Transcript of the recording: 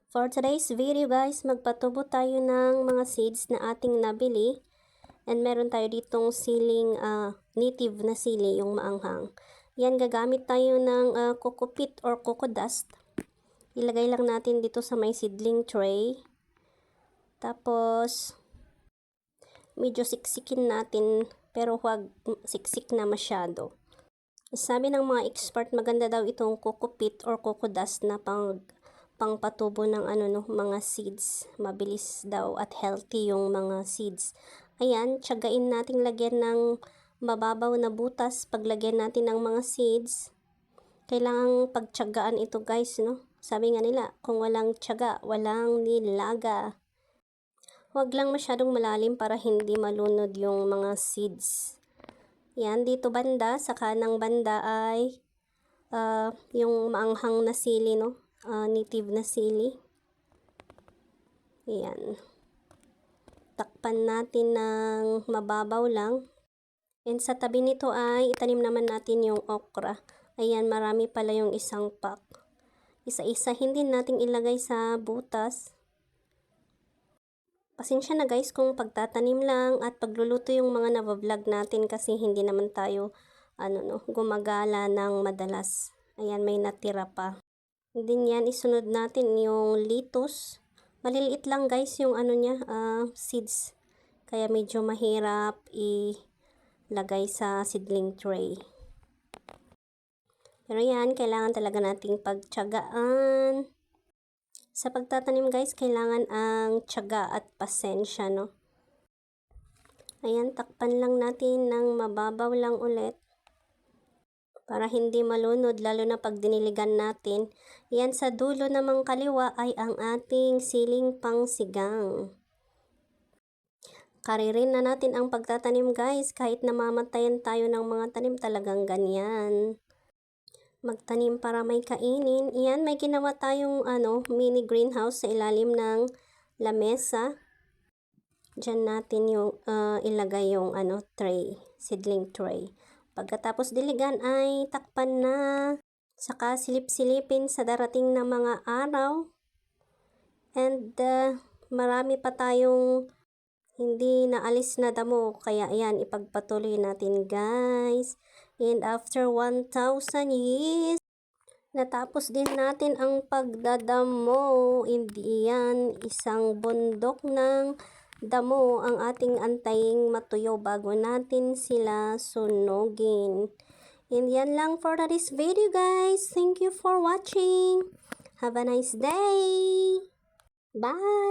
For today's video guys, magpatubo tayo ng mga seeds na ating nabili. And meron tayo ditong siling native na sili, yung maanghang. Yan, gagamit tayo ng coco peat or coco dust. Ilagay lang natin dito sa may seedling tray. Tapos, medyo siksikin natin, pero huwag siksik na masyado. Sabi ng mga expert, maganda daw itong coco peat or coco dust na pangpatubo ng mga seeds. Mabilis daw at healthy yung mga seeds. Ayan, tiyagain nating lagyan ng mababaw na butas paglagyan natin ng mga seeds. Kailangang pagtiyagaan ito guys, no? Sabi nga nila, kung walang tiyaga, walang nilaga. Huwag lang masyadong malalim para hindi malunod yung mga seeds. Yan, dito banda, sa kanang banda ay yung maanghang na sili, no? Native na sili. Ayan. Takpan natin ng mababaw lang. And sa tabi nito ay itanim naman natin yung okra. Ayan, marami pala yung isang pack. Isa-isahin din natin ilagay sa butas. Pasensya na guys kung pagtatanim lang at pagluluto yung mga nabablog natin kasi hindi naman tayo gumagala ng madalas. Ayan, may natira pa. Din yan, isunod natin yung lettuce. Maliliit lang guys yung seeds. Kaya medyo mahirap ilagay sa seedling tray. Pero yan, kailangan talaga nating pagtiyagaan. Sa pagtatanim guys, kailangan ang tiyaga at pasensya, no? Ayan, takpan lang natin ng mababaw lang ulit. Para hindi malunod, lalo na pag diniligan natin. Yan, sa dulo namang kaliwa ay ang ating siling pangsigang. Karirin na natin ang pagtatanim guys, kahit namamatayan tayo ng mga tanim, talagang ganyan. Magtanim para may kainin. Yan, may ginawa tayong mini greenhouse sa ilalim ng lamesa. Diyan natin yung ilagay yung tray, seedling tray. Pagkatapos diligan ay takpan na, saka silip-silipin sa darating na mga araw. And marami pa tayong hindi naalis na damo, kaya ayan, ipagpatuloy natin guys. And after 1,000 years, natapos din natin ang pagdadamo. Hindi yan, isang bundok ng damo ang ating antayin matuyo bago natin sila sunugin. And yan lang for this video guys. Thank you for watching. Have a nice day. Bye.